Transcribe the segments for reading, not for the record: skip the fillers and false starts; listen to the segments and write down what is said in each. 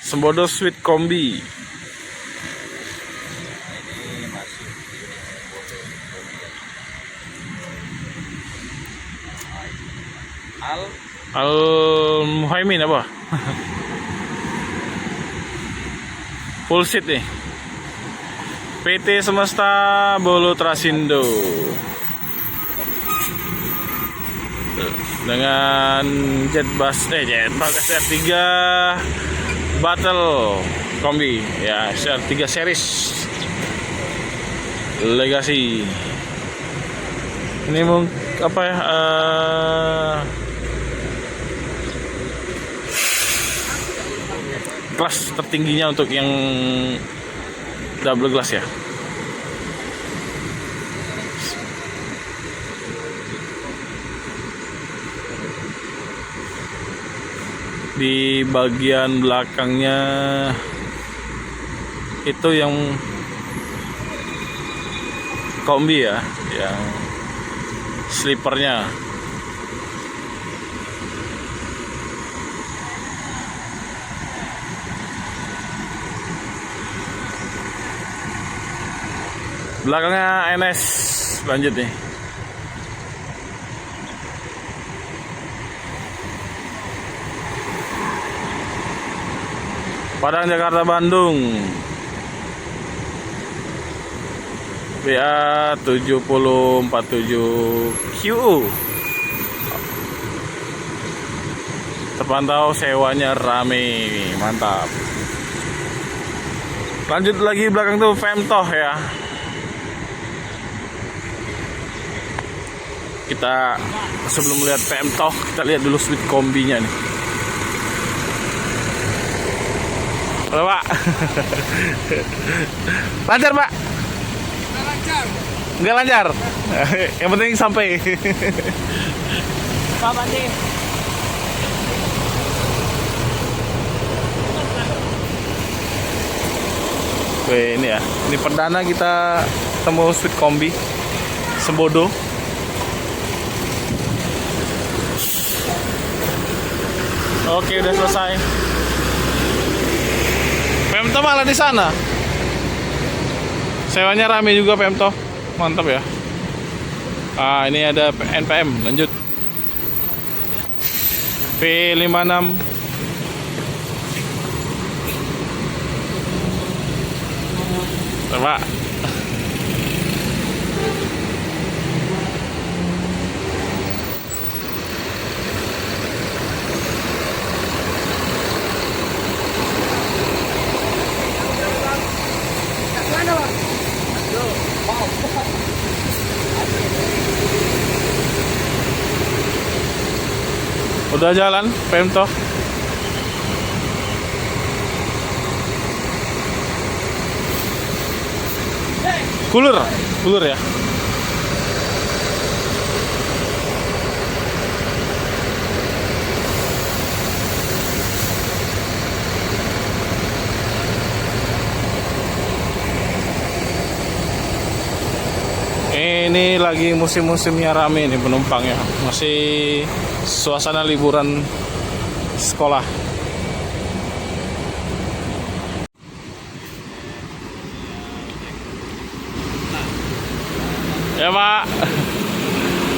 Sembodo Sweet Kombi. Ini masih unit Sembodo Al Muhaimin apa? Full seat nih. PT Semesta Bolo Trasindo. Dengan Jetbus SR3 Battle Kombi ya, SR3 series Legacy. Ini apa ya, kelas tertingginya untuk yang double glass ya. Di bagian belakangnya itu yang kombi ya, yang slipernya. Belakangnya NS, lanjut nih. Padang Jakarta Bandung BA 7047QU. Terpantau sewanya rame, mantap. Lanjut lagi belakang tuh Femtoh ya. Kita sebelum melihat Femtoh, kita lihat dulu Sweet Kombinya nih. Halo Pak. Lancar Pak? nggak lancar. Nggak lancar? Yang penting sampai. Apa nih? Wih, ini ya. Ini perdana kita temu Sweet Kombi Sembodo. Oke, udah selesai. Pemto malah di sana. Sewanya rame juga Pemto. Mantap ya. Ah, ini ada NPM, lanjut. P56. Coba. Udah jalan Pemto. Cooler ya. Ini lagi musim-musimnya rame nih penumpangnya. Masih suasana liburan sekolah. Ya Pak.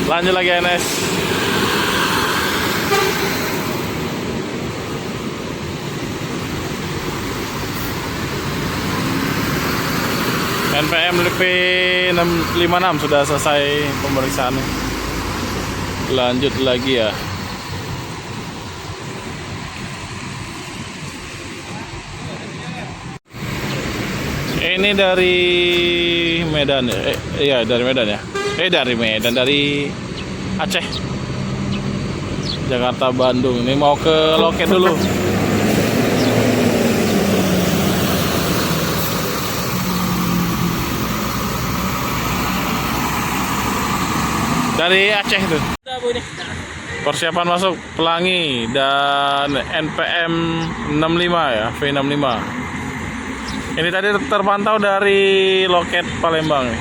Lanjut lagi NS. NPM P656 sudah selesai pemeriksaannya. Lanjut lagi ya. Ini dari Medan ya. Iya, dari Medan ya. Dari Medan, dari Aceh. Jakarta Bandung. Ini mau ke loket dulu. Dari Aceh tuh. Persiapan masuk Pelangi dan NPM 65 ya, V65. Ini tadi terpantau dari loket Palembang nih.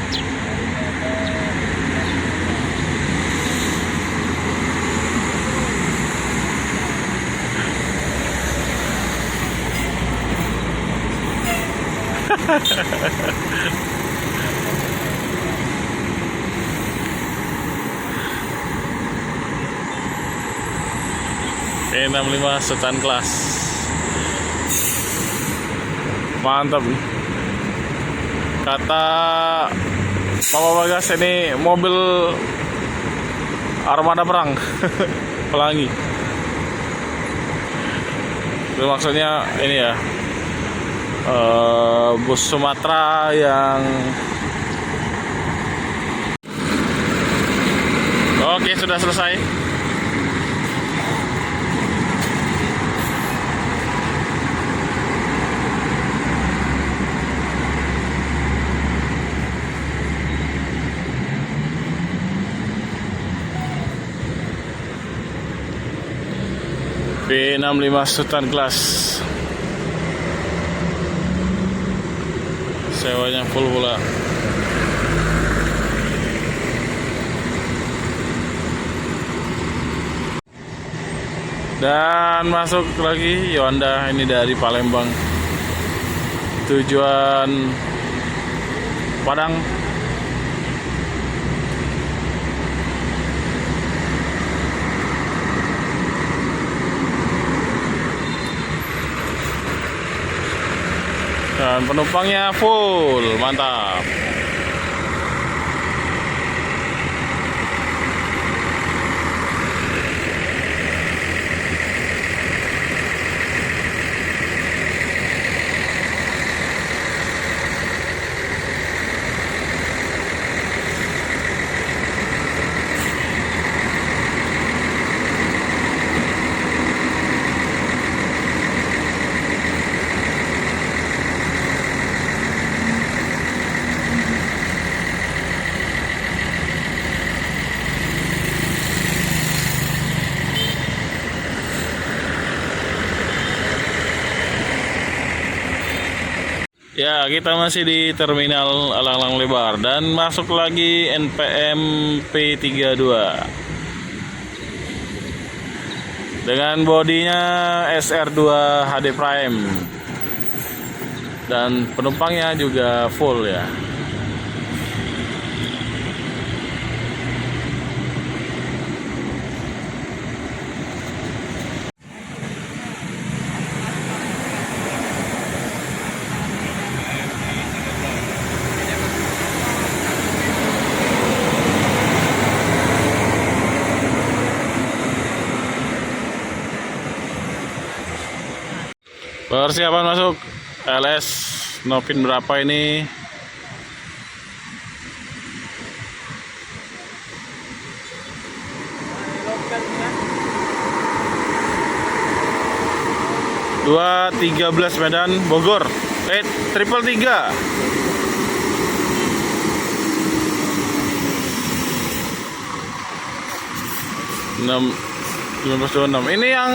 E65 sedan kelas. Mantap. Kata Papa Bagas ini mobil armada perang. Pelangi. Itu maksudnya ini ya, bus Sumatera yang oke, sudah selesai. V65 sedan kelas. Sewanya full pula. Dan masuk lagi Yonda ini dari Palembang. Tujuan Padang. Dan penumpangnya full, mantap. Ya, kita masih di terminal Alang-Alang Lebar dan masuk lagi NPM P32 dengan bodinya SR2 HD Prime dan penumpangnya juga full ya. Persiapan masuk LS Novin berapa ini? Dua 13 Medan Bogor. Triple 3. Enam 1926. Ini yang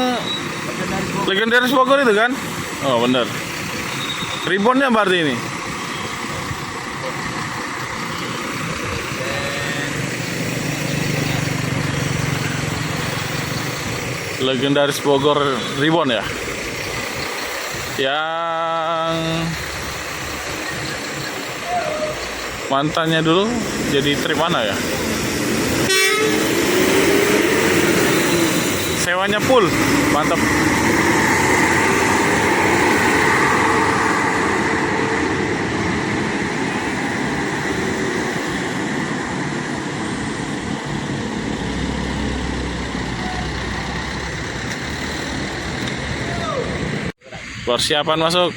legendaris Bogor itu kan? Oh bener. Ribbonnya berarti ini. Legendaris Bogor Ribbon ya. Yang mantannya dulu jadi trip mana ya? Sewanya full, mantap. Persiapan masuk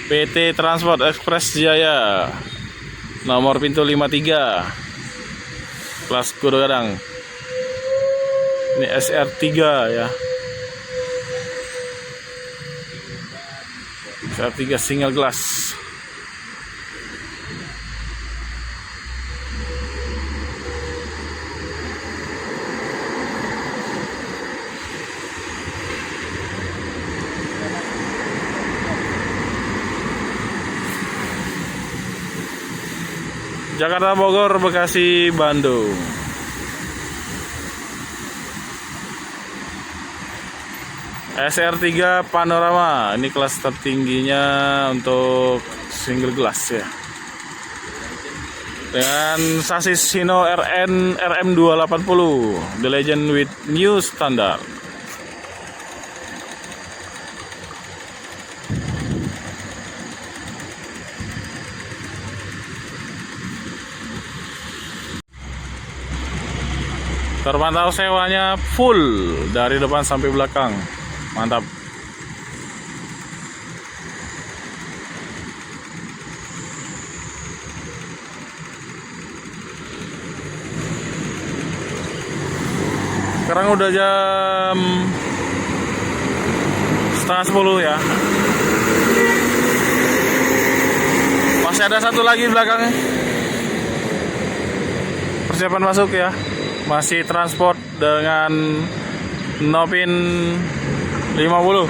PT Transport Express Jaya nomor pintu 53 kelas Kudo Gadang. Ini SR3 ya, SR3 single glass. Jakarta, Bogor, Bekasi, Bandung. SR3 Panorama, ini kelas tertingginya untuk single glass ya. Dengan sasis Hino RN RM280, The Legend with new standard. Terpantau sewanya full dari depan sampai belakang. Mantap. Sekarang udah jam setengah 10 ya. Masih ada satu lagi di belakangnya. Persiapan masuk ya. Masih transport dengan Novin 50.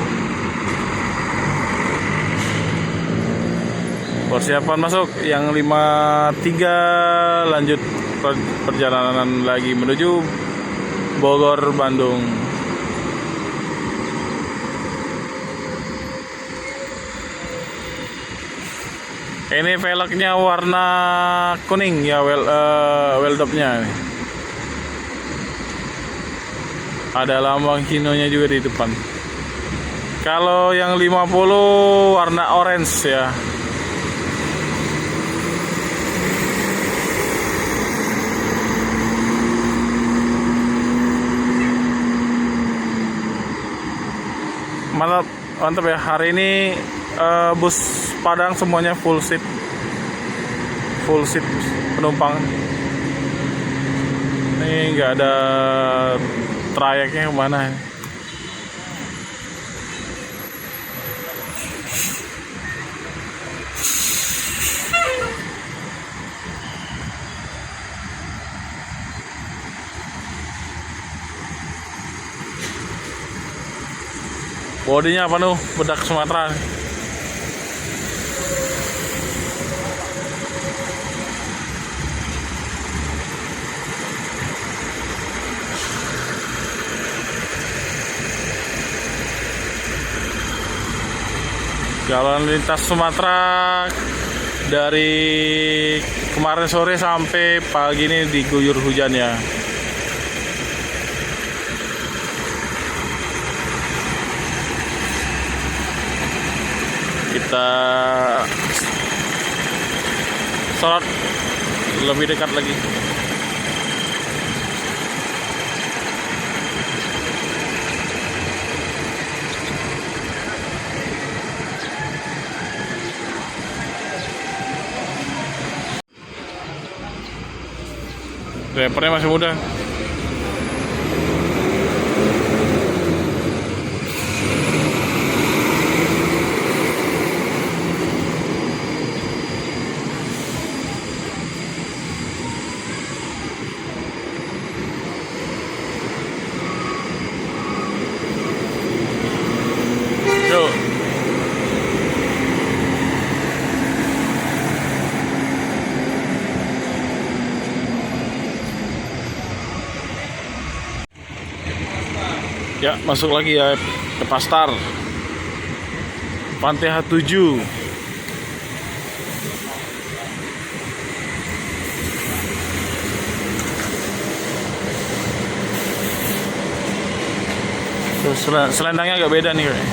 Persiapan masuk yang 53, lanjut perjalanan lagi menuju Bogor, Bandung. Ini velgnya warna kuning ya, weldopnya. Ada lambang Hino-nya juga di depan. Kalau yang 50 warna orange ya. Mantap, mantap ya. Hari ini bus Padang semuanya full seat penumpang. Ini nggak ada trayeknya kemana. Bodinya penuh bedak Sumatera. Jalan lintas Sumatera dari kemarin sore sampai pagi ini diguyur hujan ya. Kita sholat lebih dekat lagi. Drivernya masih muda. Yuk. Ya, masuk lagi ya ke Pastar. Pantai H7. Tuh, selendangnya agak beda nih kayak.